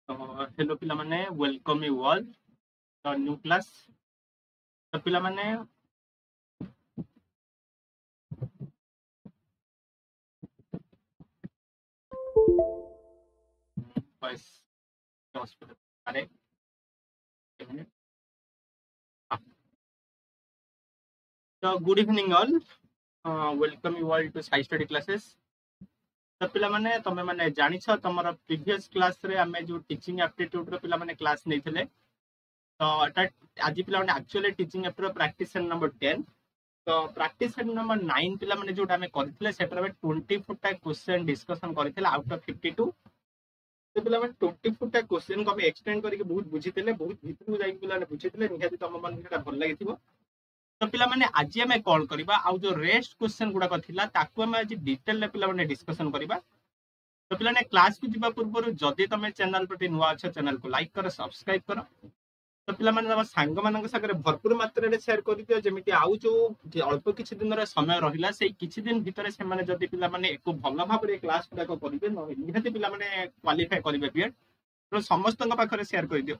Hello पिला माने welcome you all the new class. तो पिला माने बस हॉस्पिटल अरे एक मिनट। हाँ, तो good evening all, welcome you all to Sai study classes. तो पिला माने तमे माने जानि छ तमरा प्रीवियस क्लास रे हमें जो टीचिंग एप्टीट्यूड रो पिला माने क्लास नै थिले। तो एटा आज पिला माने actually teaching aptitude practice set number 10। तो प्रैक्टिस सेट नंबर 9 पिला माने जोटा हमें करथिले सेटर में 24 टा क्वेश्चन डिस्कशन करथिले आउट ऑफ 52। तो पिला माने 24 टा क्वेश्चन को हम एक्सटेंड करके बहुत बुझितले, बहुत भीतर जाई पिला बुझितले, निहाती तम मन सेटा भल लागिथिबो। तो पिला माने आज हमें कॉल करबा आ जो रेस्ट क्वेश्चन गुडा थिला ताकू हम आज डिटेल ले पिला माने डिस्कशन करबा। तो पिला ने क्लास को जीवा पूर्व जदि तमे चैनल पर नुआ छ चैनल को लाइक करो, सब्सक्राइब करो। तो पिला माने तम सांग मानक सागरे भरपूर मात्रा रे शेयर कर दियो, जेमिति आउ जो अल्प किछि दिन रे समय रहिला सेही किछि दिन भितरे से माने जदि पिला माने एको भल भाबरे क्लास गुडा करिवे न निहाती पिला माने क्वालिफाई करिवे बीएड। तो समस्त पाखरे शेयर कर दियो।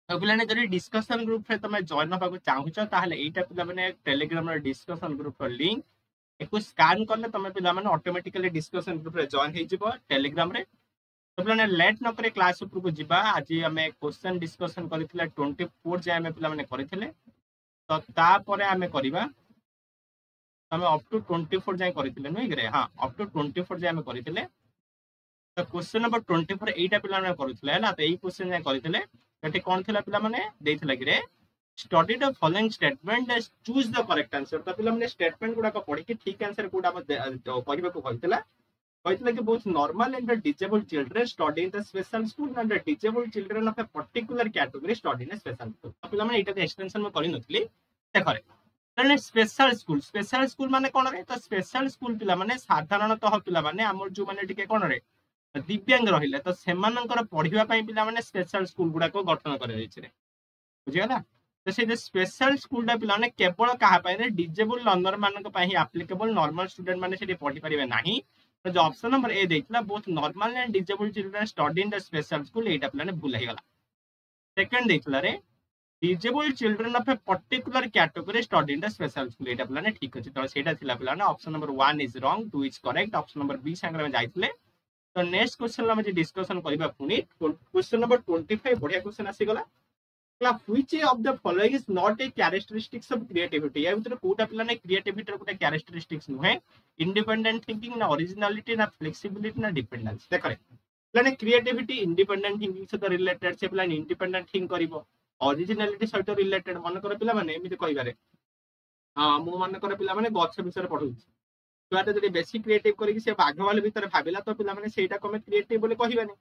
तो पिलाने जदि डिस्कशन ग्रुप रे तमे जॉइन होबा को चाहूछ ताहले एटा पिला माने टेलीग्राम रे डिस्कशन ग्रुप रो लिंक एको स्कैन करले तमे पिला माने ऑटोमेटिकली डिस्कशन ग्रुप रे जॉइन हे जिवो टेलीग्राम रे। तो पिलाने लेट न करे क्लास ऊपर को जिबा। आज हमें क्वेश्चन डिस्कशन करितला 24 जे हमें पिला माने करितले। तो ता परे हमें करिबा हमें अप टू 24 जाय करितले नुई गरे। हां, अप टू 24 जे हमें करितले। तो क्वेश्चन नंबर 24 एटा पिला माने करितले हला। तो एई क्वेश्चन जाय करितले एठी कोन थिला पिला माने देथिला कि रे study the following statement and choose the correct answer. तो पिला माने स्टेटमेंट गुडा को पढी कि ठीक आंसर गुडा कहबा को कहितला। कहितला कि both normal and the disabled children study in the special school and the disabled children of a particular category study in special school. तो पिला माने एटा एक्सटेंशन में करि नथली देखरे। तने स्पेशल स्कूल माने कोन रे। तो स्पेशल स्कूल पिला माने साधारणतः पिला माने हमर जो माने टिके कोन रे दिव्यांग रहिले तो सेमानंकर पढ़िबा पई पिला माने स्पेशल स्कूल गुडा को गठन करे दैछि रे। बुझियाला। तो से स्पेशल स्कूल डा पिला माने केवल कहा पई रे डिसेबल लर्नर मानक पई ही एप्लीकेबल, नॉर्मल स्टूडेंट माने सेठी पढ़ी परिबे नाही। तो जो ऑप्शन नंबर ए देखला both normal and disable children study in the special school एटा पिला ने भूल हे गला। सेकंड देखला रे disable children of a particular category study in the special school एटा पिला ने ठीक अछि। तो सेटा थिला पिला ने option number 1 is wrong, 2 is correct. Option number B संगे में जाइतले। तो नेक्स्ट क्वेश्चन हम डिस्कशन करबा पुनी क्वेश्चन नंबर 25 बढ़िया क्वेश्चन आसी गला। Which of the following is not a characteristics of creativity. या भीतर कोटा पिला ने क्रिएटिविटी रो कोटा कैरेक्टरिस्टिक्स नुहे। इंडिपेंडेंट थिंकिंग ना ओरिजिनलिटी ना फ्लेक्सिबिलिटी ना डिपेंडेंस। देखरे पिला ने क्रिएटिविटी इंडिपेंडेंट थिंकिंग से रिलेटेड से पिला इंडिपेंडेंट थिंक करिवो, ओरिजिनलिटी सहित रिलेटेड मन कर पिला माने एमिति कहिबारे। हां मो मन कर पिला माने गछ विषय पढु छुआटा जदि बेसी क्रिएटिव करिक से बाघ वाले भीतर भाबिला तो पिला माने सेटा कमे क्रिएटिव बोले कहिबानी।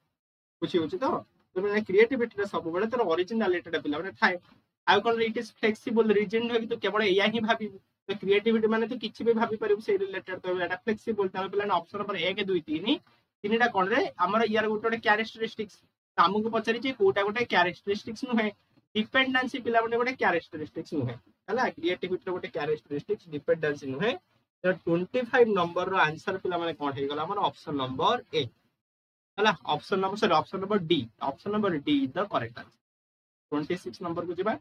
बुझी होची तो माने क्रिएटिविटी सब बेले तर ओरिजिनलिटी टा पिला माने थाए। आ कोन इट इज फ्लेक्सिबल रीजन है कि तो केवल एया ही भाबी। तो क्रिएटिविटी माने तो किछि भी भाबी परिबो से रिलेटेड। तो एटा फ्लेक्सिबल त पिला ने ऑप्शन नंबर 1 2 3 तीनटा कोन रे हमर यार गोटे कैरेक्टरिस्टिक्स हमु को पचरी जे कोटा गोटे कैरेक्टरिस्टिक्स नुहे। डिपेंडेंसी पिला माने गोटे कैरेक्टरिस्टिक्स नुहे हला। क्रिएटिविटी गोटे कैरेक्टरिस्टिक्स डिपेंडेंसी नुहे। तो 25 नंबर रो आंसर पिला माने कोन हे गला हमर ऑप्शन नंबर ए हला। Option number D, option number D is the correct answer. 26 number को जिबा।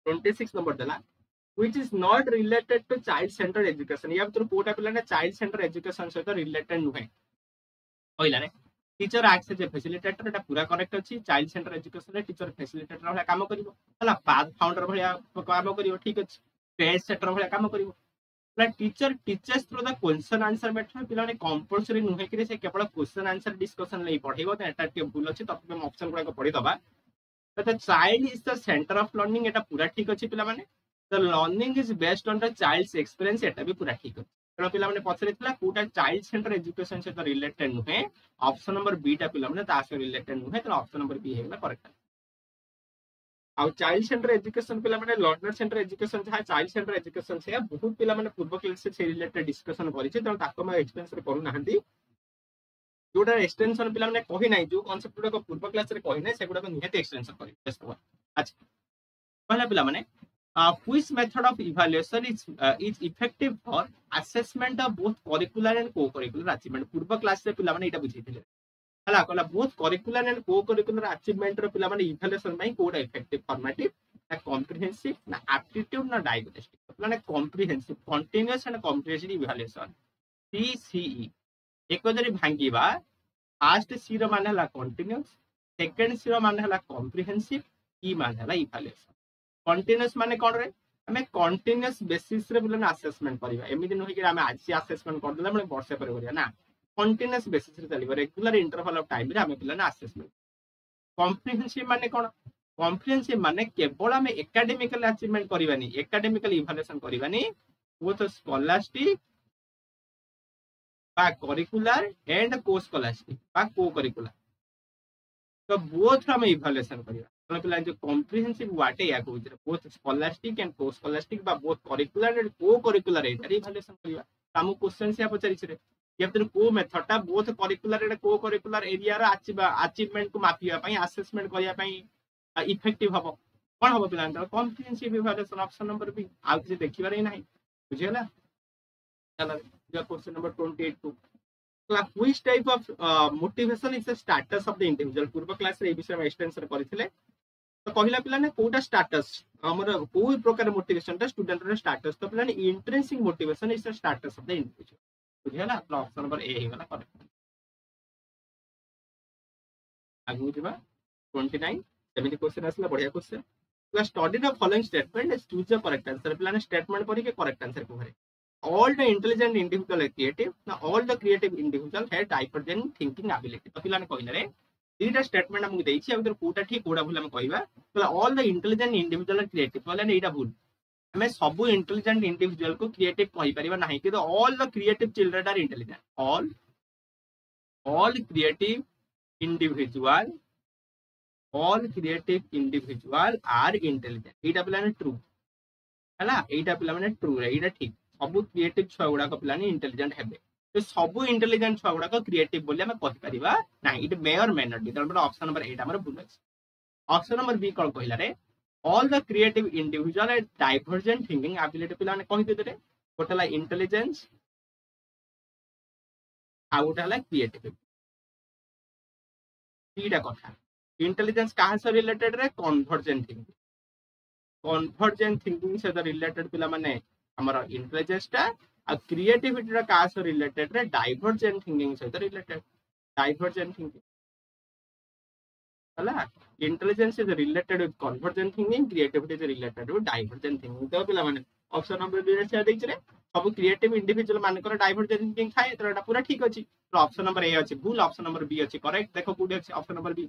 26 नंबर देला which is not related to child center education. या भीतर कोटा पिला ने चाइल्ड सेंटर एजुकेशन सहित रिलेटेड नुहे पहिला रे। Teacher acts as a facilitator एटा पूरा करेक्ट अछि। चाइल्ड सेंटर एजुकेशन रे टीचर फैसिलिटेटर भला काम करिवो हला। पाथ फाउंडर भला काम करिवो ठीक अछि। पेज सेटर भला काम करिवो। Teacher teachers through the question answer method पिला ने कंपल्सरी नुहे कि से केवल क्वेश्चन आंसर डिस्कशन ले पढेबो। तो एटा के भूल अछि। तब हम ऑप्शन गुडा को पढी दबा। तो child is the center of learning एटा पूरा ठीक अछि पिला माने। The learning is based on the child's experience एटा भी पूरा ठीक अछि। तो पिला माने पछरेतला कोटा चाइल्ड सेंटर एजुकेशन से तो रिलेटेड नुहे। ऑप्शन नंबर बी टा पिला माने ता से रिलेटेड नुहे। तो ऑप्शन नंबर बी हेला करेक्ट। आउ चाइल्ड सेंटर एजुकेशन पिला माने लर्नर सेंटर एजुकेशन जहा चाइल्ड सेंटर एजुकेशन से बहुत पिला माने पूर्व क्लास से रिलेटेड डिस्कशन करिছে। त ताको मा एक्सपेरियंस रे करू नाहंती। जोटा एक्सटेंशन पिला माने कहि नै जो कांसेप्ट गुडा को पूर्व क्लास रे कहि नै से गुडा को निहत एक्सटेंशन करि बेस्ट। अच्छा पहला पिला माने which method of evaluation is effective for assessment of both curricular and co-curricular achievement। पूर्व क्लास से पिला माने एटा बुझिथिले हला कहला बोथ करिकुलर एंड को करिकुलर अचीवमेंट रो पिला माने इवैल्यूएशन पई कोडा इफेक्टिव फॉर्मेटिव ना कॉम्प्रिहेंसिव ना एप्टीट्यूड ना डायग्नोस्टिक माने comprehensive continuous and comprehensive evaluation CCE एक जरी भांगीबा फर्स्ट सी रो माने हला कंटीन्यूअस सेकंड सी रो माने हला कॉम्प्रिहेंसिव ई माने हला इवैल्यूएशन कंटीन्यूअस माने कोन रे हमें कंटीन्यूअस बेसिस रे पिला असेसमेंट करबा एमिति नहि कि हमें आज असेसमेंट कर देला माने वर्षे पर करिया ना कंटीन्यूअस बेसिस रे चलिबो रेगुलर इंटरवल ऑफ टाइम रे हमें पिला असेसमेंट कॉम्प्रिहेंसिव माने कोन कॉम्प्रिहेंसिव माने केवल हमें academical achievement करबानी academical evaluation करबानी both scholastic बा करिकुलर एंड को स्कॉलास्टिक बा को करिकुलर तो बोथ हम इवैल्यूएशन करबा तो पिला जो कॉम्प्रिहेंसिव वाटे या को बोथ स्कॉलास्टिक एंड को स्कॉलास्टिक बा बोथ करिकुलर एंड को करिकुलर एटा इवैल्यूएशन करबा हमु क्वेश्चन से पचारि छरे या फिर को मेथड टा बोथ करिकुलर एंड को करिकुलर एरिया रा अचीवमेंट को मापिया पई असेसमेंट करिया पई इफेक्टिव हबो कोन हबो पिला comprehensive evaluation option number B आ कि देखिबार ही नाही बुझियला चला जो question number 28 to which type of motivation is the status of the individual पूर्व क्लास रे ए विषय में एक्सटेंशन करथिले तो कहिला पिला ने कोटा स्टेटस हमर कोई प्रकार मोटिवेशन ता स्टूडेंट रे स्टेटस तो पिला ने intrinsic motivation is the status of the individual बुझियला तो ऑप्शन नंबर ए हेगला करेक्ट आगु जेबा 29 सेमिति क्वेश्चन आसला बढ़िया क्वेश्चन ला study the following statement and choose the correct answer पिला ने स्टेटमेंट पढ़ी के करेक्ट आंसर को भरे all the intelligent individual are creative now all the creative individual have divergent thinking ability तो पिला ने कहिला रे दीटा स्टेटमेंट हमकु देछि अगर कोटा ठीक कोटा भूल हम कहबा तो all the intelligent individual are creative बोले ने एटा भूल हमें सब इंटेलिजेंट इंडिविजुअल को क्रिएटिव कहि परिबा नाही कि तो all the creative children are intelligent all creative individual are intelligent एटा पिला ने ट्रू हला एटा पिला माने ट्रू रे एटा ठीक सब क्रिएटिव छुआ गुड़ा पिलानी इंटेलिजेंट हेबे तो सब इंटेलिजेंट छुआ गुड़ा क्रिएटिव बोली हमें कहि परिबा नाही इट मे और मे नॉट बी तब ऑप्शन नंबर 8 हमर भूल अछि ऑप्शन नंबर बी कोन कहिला रे all the creative individual and divergent thinking ability पिला ने कहि देते रे गोटला इंटेलिजेंस आ गोटला क्रिएटिव तीटा कथा इंटेलिजेंस कहा से रिलेटेड रे कन्वर्जेंट थिंकिंग से रिलेटेड पिला माने हमर इंटेलिजेंस टा आ क्रिएटिविटी रा का से रिलेटेड रे डाइवर्जेंट थिंकिंग से रिलेटेड डाइवर्जेंट थिंकिंग हला intelligence is related with convergent thinking creativity is related with divergent thinking तो पिला माने ऑप्शन नंबर बी रे से दैछ रे सब क्रिएटिव इंडिविजुअल मान कर डाइवर्जेंट थिंकिंग थाए तो एटा पूरा ठीक अछि तो ऑप्शन नंबर ए अछि भूल ऑप्शन नंबर बी अछि करेक्ट देखो कोडी अछि option number B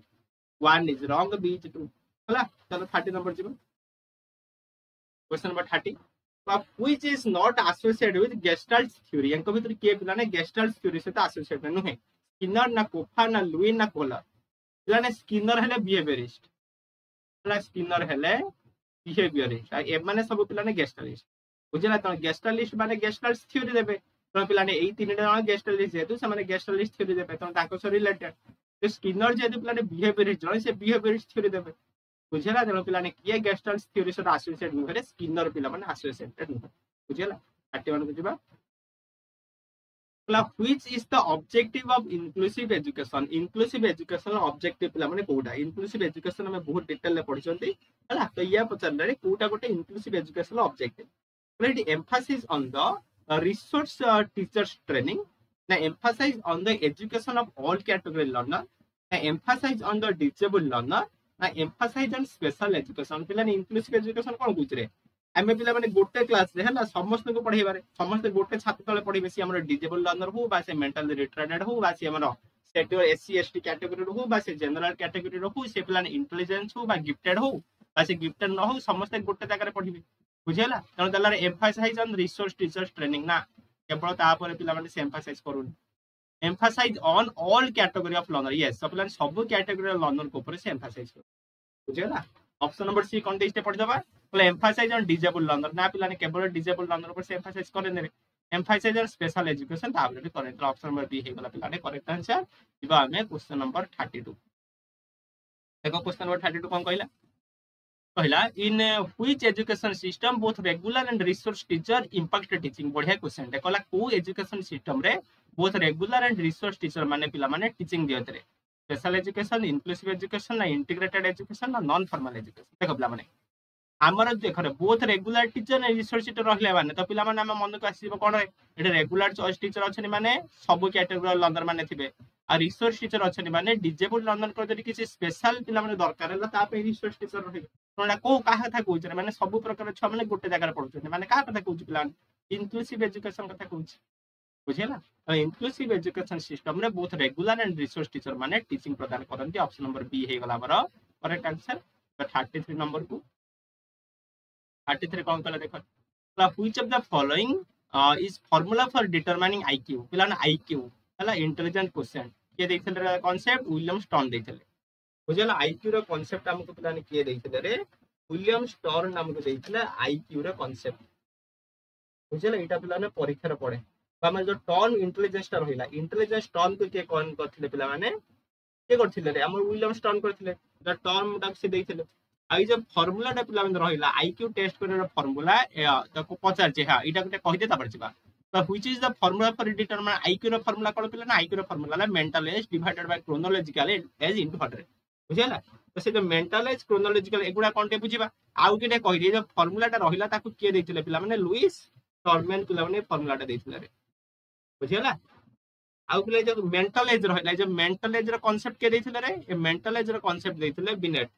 1 is wrong B is true हला चलो 30 नंबर जीवन question number 30 which is not associated with Gestalt theory यांको भीतर के पिला ने Gestalt theory से एसोसिएटेड नुहे स्किनर ना कोफा ना लुइन ना कोलर पिला ने स्किनर हेले बिहेवियरिस्ट पिला स्किनर हेले बिहेवियरिस्ट आ ए माने सब पिला ने गेस्टालिस्ट बुझला त गेस्टालिस्ट माने Gestalt theory देबे तो पिला ने एई तीन जण गेस्टालिस्ट जेतु से माने Gestalt theory देबे त ताको से रिलेटेड तो स्किनर जेतु पिला ने बिहेवियरिस्ट जण से बिहेवियरिस्ट थ्योरी देबे बुझला जण पिला ने किए गेस्टाल्ट थ्योरी से एसोसिएटेड नुहे स्किनर पिला माने एसोसिएटेड नुहे बुझला 31 को जिबा which is the objective of inclusive education objective पिला माने कोडा इंक्लूसिव एजुकेशन में बहुत डिटेल ले पढिसंती हला तो या पचरले रे कोडा गोटे inclusive education objective plate emphasis on the resource teachers training ना emphasize on the education of all category learner ना emphasize on the disable learner ना एम्फासाइज ऑन स्पेशल एजुकेशन पिला ने इंक्लूसिव एजुकेशन कोन गुजरे आमे पिला माने गोटे क्लास रे हला समस्त को पढाइबारे समस्त गोटे छात्र तले पढिबे सी हमर डिसेबल लर्नर हो बा से मेंटली रिटार्डेड हो बा से हमर सेक्टर एससी एसटी कैटेगरी हो बा से जनरल कैटेगरी हो से पिला ने इंटेलिजेंस हो बा गिफ्टेड हो बा से गिफ्टेड न हो समस्त गोटे जगह रे पढिबे बुझेला तन दलारे emphasize on resource teachers training ना केवल ता पर पिला माने से एम्फासाइज करूनी emphasize on all category of learner yes सब पिला सब कैटेगरी लर्नर को ऊपर से एम्फासाइज कर बुझेला ऑप्शन नंबर सी कोन देइते पढ दबा बोले एम्फासाइज ऑन डिसेबल लर्नर ना पिला ने केवल डिसेबल लर्नर पर से एम्फासाइज करे ने एम्फासाइज ऑन स्पेशल एजुकेशन ताबले भी करे तो ऑप्शन नंबर बी हे गला पिला ने करेक्ट आंसर इबा हमें क्वेश्चन नंबर 32 देखो क्वेश्चन नंबर 32 कोन कहला कहला in which education system both regular and resource teacher impact teaching बढ़िया क्वेश्चन देखला को एजुकेशन सिस्टम रे both regular and resource teacher माने पिला माने टीचिंग दियत रे स्पेशल एजुकेशन, इनक्लूसिव एजुकेशन ना इंटीग्रेटेड एजुकेशन ना नॉन फॉर्मल एजुकेशन। देख पिला माने आमर देख बोथ रेगुलर टीचर ना रिसोर्स टीचर रहले माने तो पिला माने हम मन को आसीबो कोन रे एटे रेगुलर चॉइस टीचर अछनी माने सब कैटेगरी लर्नर माने थिबे आ रिसोर्स टीचर अछनी माने डिजेबल लर्नर को जदी किसी स्पेशल पिला माने दरकार हला ता पे रिसोर्स टीचर रहिबे। कोनडा को काहा था कहउछ रे माने सब प्रकार छ माने गोटे जगह रे पढुछ माने काहा कथा कहउछ पिला इनक्लूसिव एजुकेशन कथा कहउछ बुझिला। तो इनक्लूसिव एजुकेशन सिस्टम रे both regular and resource teacher माने टीचिंग प्रदान करंती। ऑप्शन नंबर बी हे गला हमर करेक्ट आंसर। तो 33 नंबर को 33 कौन कला देखो which of the following is formula for determining IQ पिला ना आईक्यू हला इंटेलिजेंट क्वेश्चन के देखथले कांसेप्ट विलियम स्टोन देखथले बुझला। आईक्यू रो कांसेप्ट हमको पिला ने के देखथले रे विलियम स्टोन हमको देखथले आईक्यू रो कांसेप्ट बुझला। एटा पिला ने परीक्षा रे पड़े माने जो टर्न इंटेलिजेंस टा रहिला इंटेलिजेंस टर्न को के कोन करथिले पिला माने के करथिले रे हमर विलियम स्टोन करथिले द टर्न टा से देखथिले। आई जो फार्मूला टा पिला में रहिला आईक्यू टेस्ट करे फार्मूला ताको पचार जे हां इटा गुटे कहि दे तापर जिबा। तो which is the formula for determine IQ रो फार्मूला कोन पिला ना आईक्यू रो फार्मूला ला mental age divided by chronological age into 100 बुझिला। तो से जो मेंटल एज क्रोनोलॉजिकल एगुडा कोनटे बुझिबा आउ किटे कहि दे जो फार्मूला टा रहिला ताको के देथिले पिला माने लुइस टॉर्मेन पिला माने फार्मूला टा देथिले रे बुझिला। आउ पिला जो मेंटल एज रहिला जो मेंटल एज रो कांसेप्ट के देथिले रे ए मेंटल एज रो कांसेप्ट देथिले बिनेट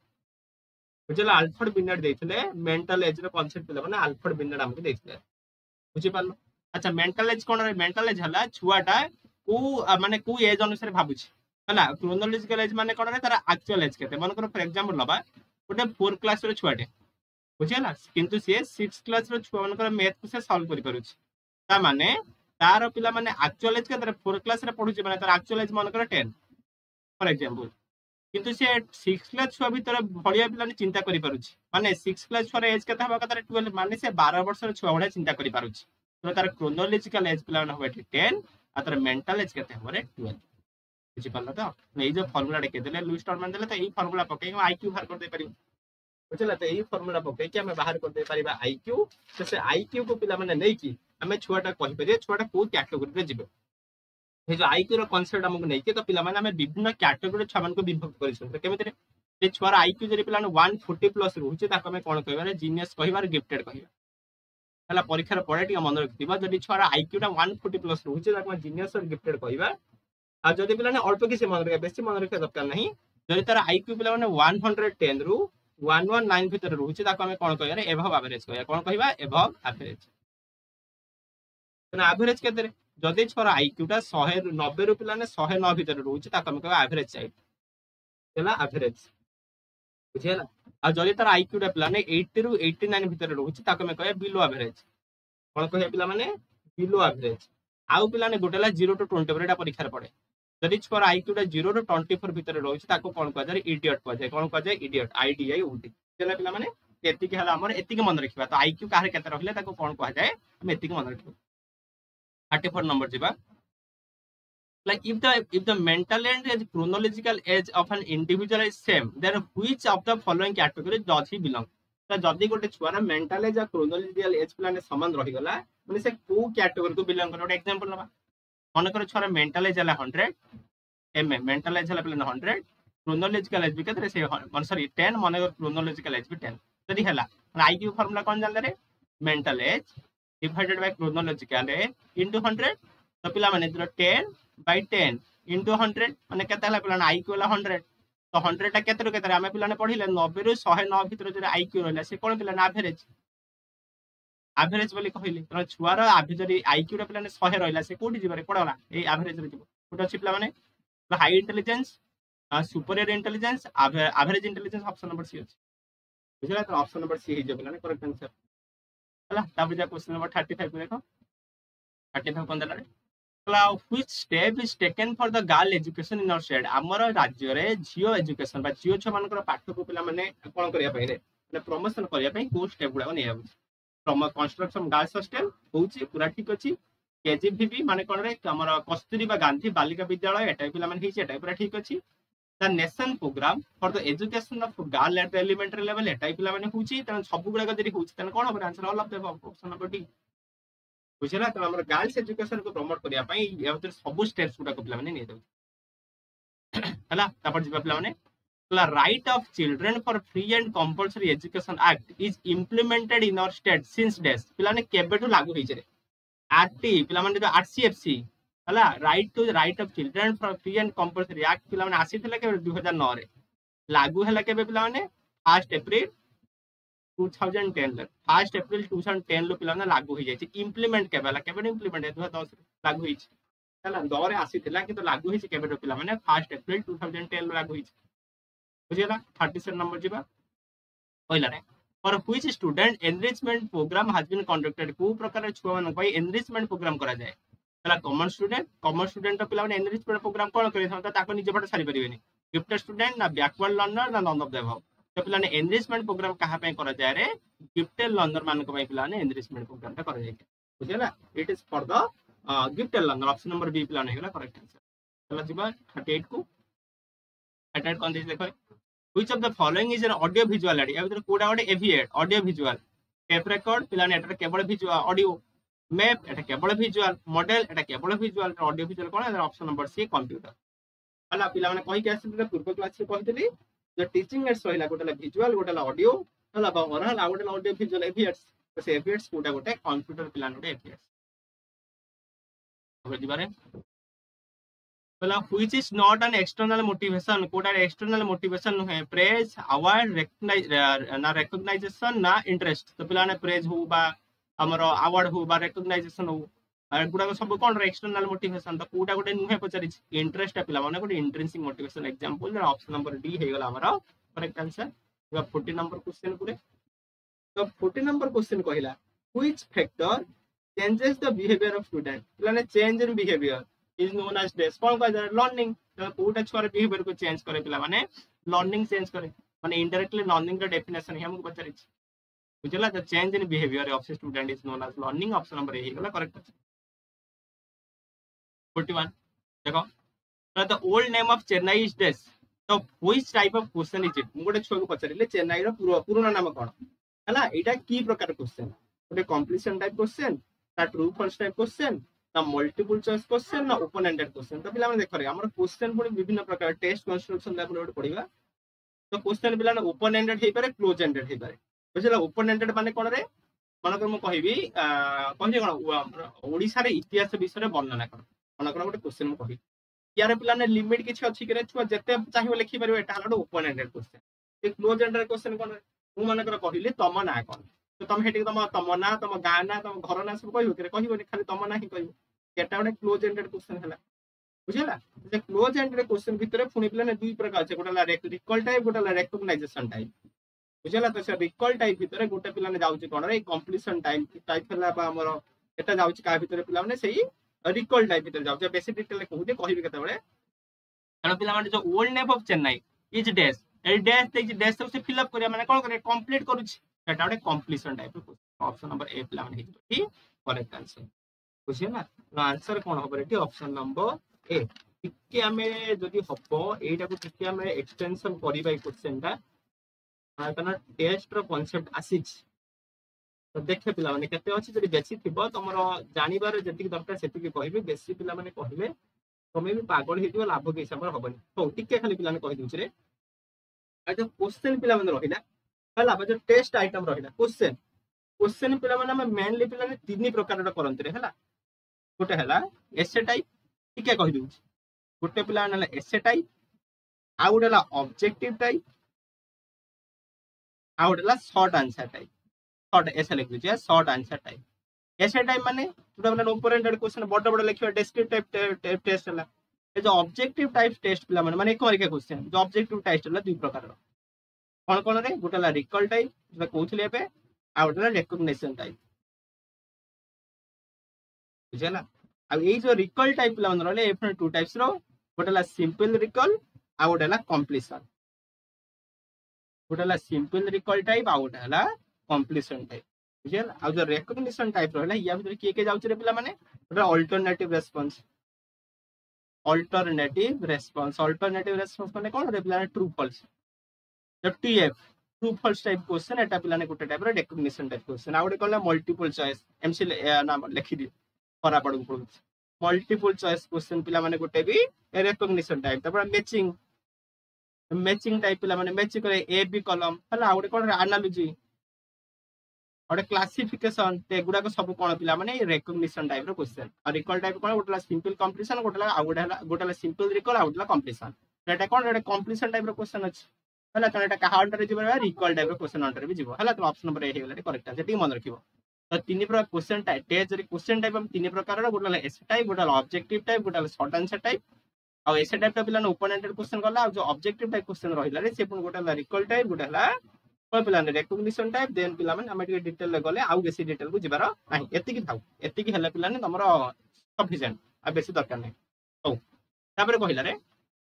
बुझला। अल्फ्रेड बिनेट देथिले मेंटल एज रो कांसेप्ट पिला माने अल्फ्रेड बिनेट हमके देथिले बुझि पालो। अच्छा मेंटल एज कोन रे मेंटल एज हला छुआटा को माने को एज अनुसार भाबुछि हला। क्रोनोलॉजिकल एज माने कोन रे तार एक्चुअल एज केते मन करो फॉर एग्जांपल लबा गोटे 4 क्लास रो छुआटे बुझिला किंतु से 6 क्लास रो छुआ मन करो मैथ को से सॉल्व करि पारुछि ता माने तार पिला माने एक्चुअल एज केते 4 क्लास रे पढुछि माने तार एक्चुअल एज मन करो 10 फॉर एग्जांपल किंतु से 6 क्लास छुआ भीतर भड़िया पिला चिंता करि पारुछि माने 6 क्लास छुआ एज केते हबा कतार 12 माने से 12 वर्ष रो छुआ भड़िया चिंता करि पारुछि। तो तार क्रोनोलॉजिकल एज पिला होबे 10 आ तार मेंटल एज केते होबे 12 बुझि पालो। तो ए जो फार्मूला के देले लुइस टॉर्मेन देले तो ए फार्मूला पके आईक्यू बाहर कर दे परिबो बुझला। तो ए फार्मूला पके कि हमें बाहर कर दे परिबा आईक्यू। तो से आईक्यू को पिला माने नै कि हमें छुआटा कहि परिए छुआटा को कैटेगरी रे जिबे हे जो आईक्यू रो कांसेप्ट हमको नै कि तो पिला माने हमें विभिन्न कैटेगरी छुआ मन को विभक्त करिसन। तो केमिति रे जे छुआर आईक्यू जरि पिला 140 प्लस रहउछि ताको हमें कोन कहबा रे जीनियस कहबा रे गिफ्टेड कहबा हला। परीक्षा रे पड़े टी मन रखिबा जदि छुआर आईक्यू टा 140 प्लस रहउछि ताको हम जीनियस और गिफ्टेड कहबा। आ जदि पिला ने अल्प किसी मन रखे बेसी मन रखे दरकार नहीं जदि तार आईक्यू पिला माने 110 रु 119 भीतर रहउछि ताको हमें कोन कहबा रे एभव एवरेज कहबा कोन कहबा एभव एवरेज। एवरेज केते रे जदि छोरा आईक्यू टा 190 रु पिला ने 109 भीतर रहउछि ताको हम कहबा एवरेज चाइल्ड हैला एवरेज बुझिला। आ जदि तार आईक्यू टा पिला ने 80 रु 89 भीतर रहउछि ताको हम कहबा बिलो एवरेज कोन कहबा पिला माने बिलो एवरेज। आउ पिला ने गोटेला 0 टू 20 परेटा परीक्षा रे पड़े जदि छोरा आईक्यू टा 0 टू 24 भीतर रहउछि ताको कोन कहबा जाय इडियट कहबा जाय कोन कहबा जाय इडियट आईडीआई उल्टी चला पिला माने एतिके हला हमर एतिके मन रखिबा। तो आईक्यू काहे केते रहले ताको कोन कहबा जाय हम एतिके मन रखिबा। 34 number jiba like if the mental and chronological age of an individual is same then which of the following category does he belong। तो जदी गोटे छुआर मेंटल एज आ क्रोनोलॉजिकल एज प्लान समान रही गला माने से को कैटेगरी को बिलोंग कर। गोटे एग्जांपल लबा मन कर छुआर मेंटल एज हला 100 मेंटल एज हला प्लान 100 क्रोनोलॉजिकल एज भी केते से मन सॉरी 10 मन क्रोनोलॉजिकल एज भी 10 जदी हला आईक्यू फार्मूला कोन जान रे mental as divided by chronological age into 100। तो पिला माने 10 by 10 into 100 माने केते हला पिला आईक्यू हला 100 तो 100 टा केते केते हमें पिला ने पढिले 90 रु 109 भीतर जो आईक्यू रहला से कोन पिला ना एवरेज एवरेज बोली कहिली। तो छुआर एवरेज आईक्यू टा पिला ने 100 रहला से कोठी जिबारे पडला ए एवरेज रे जिवो कोठ अछि पिला माने high intelligence superior intelligence average intelligence option number C अछि बुझला। तो ऑप्शन नंबर सी हे जे पिला ने करेक्ट आंसर हला। तापर जा क्वेश्चन नंबर 35 को देखो 35 कोन दला रे which step is taken for the girl education in our state. हमर राज्य रे जियो एजुकेशन बा जियो छ मानकर पाठ को पिला माने कोन करिया पई रे माने प्रमोशन करिया पई को स्टेप गुडा नै आबु फ्रॉम कंस्ट्रक्शन गर्ल्स हॉस्टल होउची पूरा ठीक अछि। केजीबीबी माने कोन रे हमर कस्तूरीबा गांधी बालिका विद्यालय एटा पिला माने हिच एटा पूरा ठीक अछि। The nation program for the education of girl at the elementary level एटा पिला माने होउची त सब गुडा जदी होउची त कोन हो answer all of the option number D बुझला। तो हमर गर्ल्स एजुकेशन को प्रमोट करिया पई ए भीतर सब स्टेप्स गुडा को पिला माने नै दउ हला तापर जिबा पिला माने right of children for free and compulsory education act is implemented in our state since days पिला माने केबेटू लागू होई छे एक्ट पिला माने जो आरसीएफसी हला right of children for free and compulsory act पिला माने आसी थिला के 2009 रे लागू हला के पिला माने 1 अप्रैल 2010 1 अप्रैल 2010 लो पिला माने लागू होई जाय इम्प्लीमेंट केबेला केबे इम्प्लीमेंट 2010 लागू होई छे हला 2 रे आसी थिला किंतु लागू होई छे केबे पिला माने 1 अप्रैल 2010 लो लागू होई छे बुझिला 37 नंबर जिबा पहिला रे for which student enrichment program has been conducted को प्रकार छुआ मन पई एनरिचमेंट प्रोग्राम करा जाय हला कॉमन स्टूडेंट पिला माने एनरिचमेंट प्रोग्राम कोन करे ताको निजे पटे सारी परिबेनी गिफ्टेड स्टूडेंट ना बैकवर्ड लर्नर ना नन ऑफ द अबव तो पिला ने एनरिचमेंट प्रोग्राम कहा पे करा जाय रे गिफ्टेड लर्नर मान को पई पिला ने एनरिचमेंट प्रोग्राम ता करा जाय बुझिला it is for the gifted learner option number B पिला ने होला करेक्ट आंसर हला जिबा 38 को 38 कोन दिस देखो which of the following is an audio visual aid या भीतर कोडा गोटे एविएट ऑडियो विजुअल टेप रिकॉर्ड पिला ने एटा केवल विजुअल ऑडियो मैप एटा केवल विजुअल मॉडल एटा केवल विजुअल ऑडियो विजुअल कोन है ऑप्शन नंबर सी कंप्यूटर हला पिला माने कहि के आसी पूर्व क्लास रे कहितली जो टीचिंग एड्स रहिला गोटेला विजुअल गोटेला ऑडियो हला बा ओरहला गोटेला ऑडियो विजुअल एविएट्स तो से एविएट्स कोडा गोटे कंप्यूटर पिला ने एविएट्स अब दिबारे पहला which is not an external motivation कोडा एक्सटर्नल मोटिवेशन है प्रेज अवार्ड रिकॉग्नाइजेशन ना इंटरेस्ट तो पिला ने प्रेज हो बा हमर अवार्ड हो बा रिकॉग्नाइजेशन हो गुडा सब कोन एक्सटर्नल मोटिवेशन तो कोडा गोटे नुहे पचारि इंटरेस्ट पिला माने गोटे intrinsic motivation example option number D हे गला हमर करेक्ट आंसर 40 नंबर क्वेश्चन पुरे तो 40 नंबर क्वेश्चन कहिला which factor changes the behaviour of student पिला ने change in behaviour is known as this कौन का लर्निंग तो कोटा छोरे बिहेवियर को चेंज करे पिला माने लर्निंग चेंज करे माने इनडायरेक्टली लर्निंग का डेफिनेशन हमको पचारि बुझला the change in behaviour of student is known as learning option number A ही गला करेक्ट 41 देखो the old name of Chennai is this तो which type of question is it गोटे छुआ को पचारिले चेन्नई रो पुराना नाम कोन हला एटा की प्रकार क्वेश्चन गोटे कंप्लीशन टाइप क्वेश्चन ता ट्रू फॉल्स टाइप क्वेश्चन ना मल्टीपल चॉइस क्वेश्चन ना ओपन एंडेड क्वेश्चन तो पिला माने देखो रे हमर क्वेश्चन पुनी विभिन्न प्रकार टेस्ट कंस्ट्रक्शन लेवल रे पढिबा तो क्वेश्चन पिला ने ओपन एंडेड हे पारे क्लोज एंडेड हे पारे बुझला ओपन एंडेड माने कोन रे मानकर म कहिबी कहजे कोन ओडिसा रे इतिहास विषय रे वर्णना कर मानकर गोटे क्वेश्चन म कहि यार पिला ने लिमिट किछ अछि करे छुआ जते चाहिबो लिखि परबे एटा हला ओपन एंडेड क्वेश्चन ए क्लोज एंडेड क्वेश्चन कोन रे मु मानकर कहिली तम ना कोन तो तम हेटी तम ना तम गां ना तम घर ना सब कहिबो करे कहिबो खाली तम ना ही कहिबो एटा गोटे क्लोज एंडेड क्वेश्चन हला बुझिला जे क्लोज एंडेड क्वेश्चन भितरे फुनी पिला ने दुई प्रकार छै गोटाला रिकॉल टाइप गोटाला रिकॉग्नाइजेशन टाइप बुझिला तो से रिकॉल टाइप भितरे गोटे पिला ने जाउची कोन रे कंप्लीशन टाइप हला बा हमर एटा जाउची का भितरे पिला ने सेही रिकॉल टाइप भितरे जाउची बेसी डिटेल कहू दे कहिबे केते बेले कारण पिला माने जो old name of Chennai is dash A dash ते डैश से फिल अप करिया माने कोन करे कंप्लीट करूची एटा गोटे कंप्लीशन टाइप ऑप्शन नंबर ए पिला माने ठीक करेक्ट आंसर बुझिला तो आंसर कोन होबे रे ऑप्शन नंबर ए टिके हमें जदी हबो एटा को टिके हमें एक्सटेंशन करिबा ई क्वेश्चन ता तना टेस्ट रो कांसेप्ट आसीच तो देखे पिला माने केते अछि जदी बेसी थिबो तमरो जानिबार जति दरकार सेति के कहिबे बेसी पिला माने कहिबे तमे भी पागल हेतिबो लाभ के हिसाब रे हबनी तो टिके खाली पिला ने कहि दिउछ रे आ जो क्वेश्चन पिला माने रहिला हला जो टेस्ट आइटम रहिला क्वेश्चन पिला माने हम मेनली पिला ने तीन प्रकार रो करंत रे हला गोटे हला एसे टाइप ठीक है कहि दूछ गोटे पिला ने एसे टाइप आ गोटे हला ऑब्जेक्टिव टाइप आ गोटे हला शॉर्ट आंसर टाइप शॉर्ट ऐसे लिख दीजिए शॉर्ट आंसर टाइप एसे टाइप माने जोटा माने ओपन एंडेड क्वेश्चन बड़ बड़ लिखियो डिस्क्रिप्टिव टाइप टेस्ट हला ए जो ऑब्जेक्टिव टाइप टेस्ट पिला माने एक मार्क क्वेश्चन जो ऑब्जेक्टिव टेस्ट हला दुई प्रकार रो कोन रे गोटे हला रिकॉल टाइप जोटा कहउथले एबे आ गोटे हला रिकॉग्निशन टाइप बुझला अब ए जो रिकॉल टाइप पिला मन रहले एफन टू टाइप्स रो गोटेला सिंपल रिकॉल आ गोटेला कंप्लीशन गोटेला सिंपल रिकॉल टाइप आ गोटेला कंप्लीशन टाइप बुझल आ जो रिकॉग्निशन टाइप रहला या भीतर के जाउछ रे पिला माने गोटे अल्टरनेटिव रेस्पॉन्स माने कोन रे पिला true false the TF true false type question एटा पिला ने गोटे टाइप रो रिकॉग्निशन टाइप क्वेश्चन आ गोटे कोन मल्टीपल चॉइस एमसी नाम लिखि दि परा पडू पडू मल्टीपल चॉइस क्वेश्चन पिला माने गोटे भी रिकॉग्निशन टाइप तपर मैचिंग मैचिंग टाइप पिला माने मैच करे ए बी कॉलम हला गोटे कोन एनालॉजी गोटे क्लासिफिकेशन ते गुडा को सब कोन पिला माने रिकॉग्निशन टाइप रो क्वेश्चन और रिकॉल टाइप कोन गोटला सिंपल कंप्लीशन गोटला आ गोटला सिंपल रिकॉल आ गोटला कंप्लीशन एटा कोन एटा कंप्लीशन टाइप रो क्वेश्चन अछि हला त एटा कहा अंडर जिबो रिकॉल टाइप रो क्वेश्चन अंडर भी जिबो हला त ऑप्शन नंबर ए हे गेला करेक्ट आंसर टी मन रखिबो तो तीन प्रकार क्वेश्चन टाइप टेज रे क्वेश्चन टाइप हम तीन प्रकार रो गोटला एस टाइप गोटला ऑब्जेक्टिव टाइप गोटला शॉर्ट आंसर टाइप आ एस टाइप पिला ओपन एंडेड क्वेश्चन गला जो ऑब्जेक्टिव टाइप क्वेश्चन रहिला रे से पुन गोटला रिकॉल टाइप गोटला कोइ पिला ने रिकॉग्निशन टाइप देन पिला माने हम डिटेल ले गले आउ बेसी डिटेल को जिबार नाही एतिकी थाउ एतिकी हला पिला ने तमरो सफिशिएंट आ बेसी दरकार नै हो तापर कहिला रे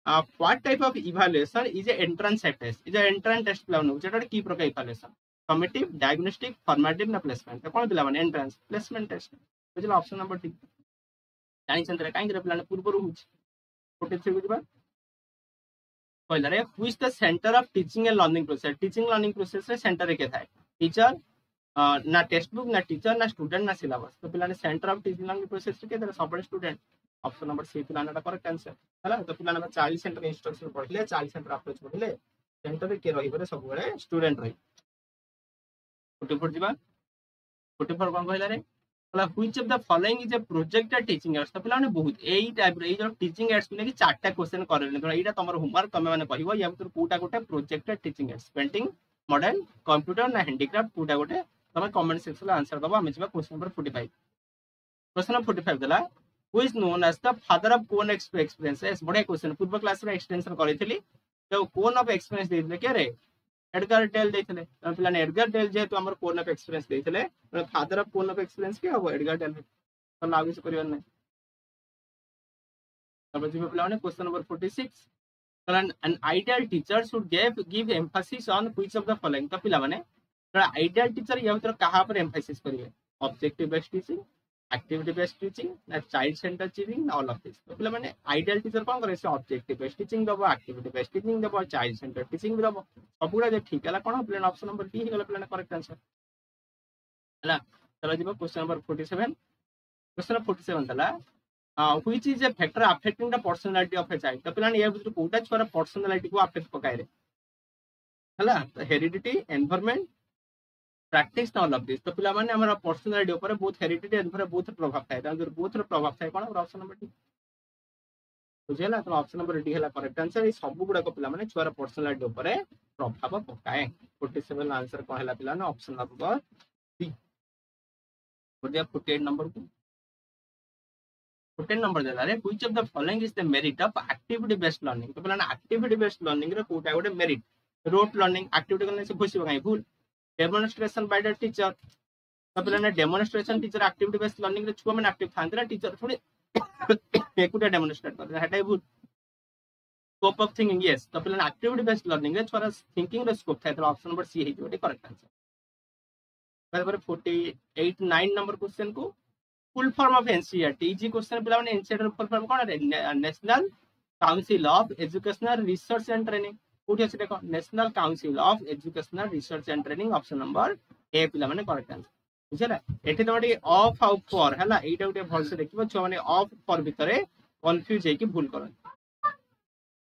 what type of evaluation is a entrance test is a entrance test पिला ने जेटा की प्रकार इवैल्यूएशन समेटिव डायग्नोस्टिक फॉर्मेटिव ना प्लेसमेंट तो कोन पिला माने एंट्रेंस प्लेसमेंट टेस्ट बुझला ऑप्शन नंबर ठीक जानि चंद्र काई रे पिला ने पूर्व रु 43 बुझबा कहला रे who is the center of teaching and learning process रे सेंटर रे के थाए टीचर ना टेक्स्ट बुक ना टीचर ना स्टूडेंट ना सिलेबस तो पिला ने centre of teaching learning process रे के थाए सब स्टूडेंट ऑप्शन नंबर सी पिला ने करेक्ट आंसर हला तो पिला ने चाइल्ड सेंटर इंस्ट्रक्शन पढ़ले चाइल्ड सेंटर अप्रोच पढ़ले सेंटर रे के रही बरे सब बरे स्टूडेंट रही 44 जीवा 44 कोन कहला रे हला which of the following is a projected teaching ads तो पिला ने बहुत एई टाइप रे जो टीचिंग एड्स ने कि चारटा क्वेश्चन करले तो एटा तमर होमवर्क तमे माने कहबो या भीतर कोटा गोटे projected teaching ads painting model computer ना हैंडीक्राफ्ट कोटा गोटे तमे कमेंट सेक्शन में आंसर दबो हम जिबा क्वेश्चन नंबर 45 क्वेश्चन नंबर 45 दला who is known as the father of कोन एक्सपीरियंस बड़े क्वेश्चन पूर्व क्लास में एक्सटेंशन करिथिली तो कोन ऑफ एक्सपीरियंस देथिले के रे एडगर डेल देथिले पिला ने एडगर डेल जेतु हमर कोन ऑफ एक्सपीरियंस देथिले father of cone of experience के हो एडगर डेल तो लागू से करियो नै तब जी पिला ने question number 46 an ideal teacher should give emphasis on which of the following तो पिला माने आइडियल टीचर या भीतर कहा पर एम्फासिस करिवे objective based teaching activity based teaching ना child centre teaching all of this तो पिला माने आइडियल टीचर कोन करे से ऑब्जेक्टिव बेस्ड टीचिंग दबो एक्टिविटी बेस्ड टीचिंग दबो चाइल्ड सेंटर टीचिंग दबो सबुरा जे ठीक हला कोन पिला ऑप्शन नंबर डी हेला पिला करेक्ट आंसर हला चलो जीबो क्वेश्चन नंबर 47 क्वेश्चन नंबर 47 तला which is a factor affecting the personality of a child तो पिला ने ये भीतर कोटा छोरा पर्सनालिटी को अफेक्ट पकाए रे हला heredity environment practice all of this तो पिला माने हमरा पर्सनालिटी ऊपर बहुत हेरिडिटी ऊपर बहुत प्रभाव थाए तांगर बहुत प्रभाव थाए कोन ऑप्शन नंबर डी बुझेला तो ऑप्शन नंबर डी हेला करेक्ट आंसर ई सब गुडा को पिला माने छोरा पर्सनालिटी ऊपर प्रभाव पकाए 47 आंसर कोन हेला पिला ने ऑप्शन नंबर डी बुझिया 48 नंबर को 10 नंबर देला रे which of the following is the merit of activity based learning तो पिला ने एक्टिविटी बेस्ड लर्निंग रे कोटा गोटे मेरिट रोट लर्निंग एक्टिविटी करने से खुशी बगाई भूल डेमोन्स्ट्रेशन बाय द टीचर तो पिला ने demonstration teacher activity based learning रे छुआ में एक्टिव थांतरा टीचर थोड़ी एकुटा डेमोन्स्ट्रेट कर हटाई भूल स्कोप ऑफ थिंकिंग यस तो पिला ने एक्टिविटी बेस्ड लर्निंग रे छोरा थिंकिंग रे स्कोप थाय तो ऑप्शन नंबर सी हे जोटे करेक्ट आंसर बराबर 48 9 नंबर क्वेश्चन को full form of NCERT easy question पिला माने एनसीईआरटी फुल फॉर्म कोन रे national council of educational research and training कोठी अछि देखो national council of educational research and training option number ए पिला माने करेक्ट आंसर बुझला एठी तमडी ऑफ आउट फॉर हला एटा उटे भल से देखिबो छ माने ऑफ फॉर भितरे कंफ्यूज हे कि भूल करन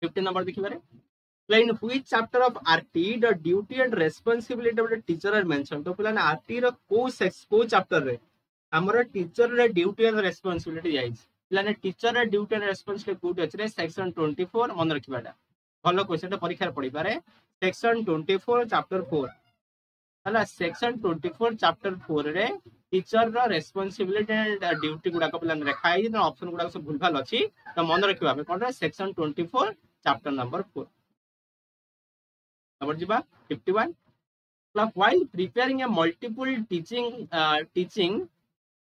15 नंबर देखिबारे प्लेन which chapter of RT the duty and responsibility of the teacher are mention तो पिला ने आरटी रो को चैप्टर रे हमर टीचर रे ड्यूटी एंड रिस्पांसिबिलिटी जाइज पिला ने टीचर रे ड्यूटी एंड रिस्पांसिबिलिटी कोड अछि रे सेक्शन 24 मन रखिबाटा भलो क्वेश्चन परीक्षा पढ़ी पारे सेक्शन 24 चैप्टर 4 हला सेक्शन 24 चैप्टर 4 रे टीचर रो रिस्पांसिबिलिटी एंड ड्यूटी गुडा को पिला ने रखा है तो ऑप्शन गुडा सब भूलभाल अछि तो मन रखिबा हम कोन रे सेक्शन 24 चैप्टर नंबर 4 नंबर जिबा 51 while preparing a multiple teaching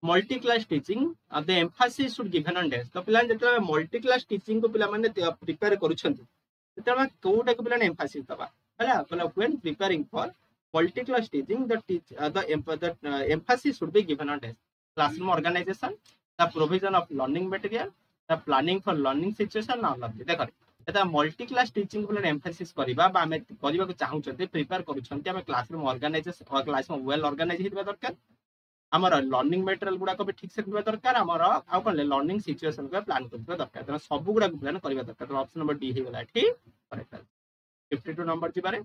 multi class teaching the emphasis should given on dash तो पिला जतले मल्टी क्लास टीचिंग को पिला माने प्रिपेयर करूछंती ततले कोटा को पिला ने एम्फासिस दबा हला पिला when preparing for multi class teaching the emphasis should be given on dash classroom organization the provision of learning material the planning for learning situation all of देखो एता मल्टी क्लास टीचिंग पिला ने एम्फासिस करबा बा हमें करबा को चाहूछंती प्रिपेयर करूछंती हमें classroom organization classroom well organize हिबा दरकार हमारा लर्निंग मटेरियल गुडा को भी ठीक से करबा दरकार हमारा आ कोन लर्निंग सिचुएशन को प्लान करबा दरकार त सब गुडा को प्लान करबा दरकार तो ऑप्शन नंबर डी हे गला ठीक करेक्ट 52 नंबर जिबारे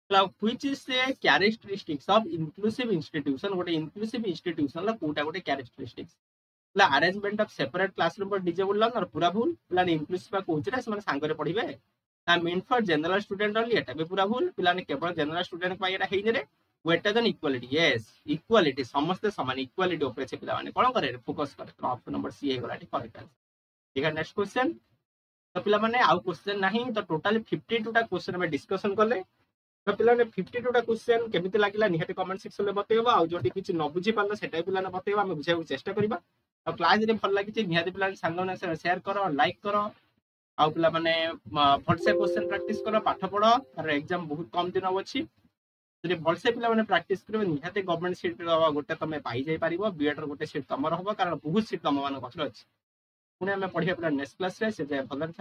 which is the characteristics of inclusive institution गोटे इंक्लूसिव इंस्टीट्यूशन ला कोटा गोटे कैरेक्टरिस्टिक्स ला अरेंजमेंट ऑफ सेपरेट क्लासरूम पर डिजेबल लर्नर पूरा भूल पिला इंक्लूसिव कोच रे से सांगरे पढ़िबे ना mean for general student only एटा भी पूरा भूल पिला केवल जनरल स्टूडेंट पाई एटा हेइ रे greater than equality yes equality समस्त समान equality ऊपर से पिला माने कोन करे फोकस करे तो ऑप्शन नंबर सी हे गला करेक्ट आंसर ठीक है नेक्स्ट क्वेश्चन तो पिला माने आउ क्वेश्चन नहीं तो टोटली 52 टा क्वेश्चन में डिस्कशन करले तो पिला ने 52 टा क्वेश्चन केमिति लागिला निहाते कमेंट सेक्शन में बतेबा आ जोटी किछ न बुझी पाला सेटा पिला ने बतेबा हम बुझाय चेष्टा करबा और क्लास रे भल लागि निहाते पिला संग ने शेयर करो लाइक करो आ पिला माने फटसे क्वेश्चन प्रैक्टिस करो पाठ पढ़ो और एग्जाम बहुत कम दिन अछि যদি ভলসে পিলা মানে প্র্যাকটিস করবে নিহাতে গভর্নমেন্ট সিট গোটে তুমি পাই যাই পারিবো বিএড র গোটে সিট তোমার হবো কারণ বহুত সিট তম মান পাখরে ଅଛି পুଣି ଆମେ ପଢିବା ପିଲା ନେକ୍ସଟ କ୍ଲାସ ରେ ସେ ଭଲରେ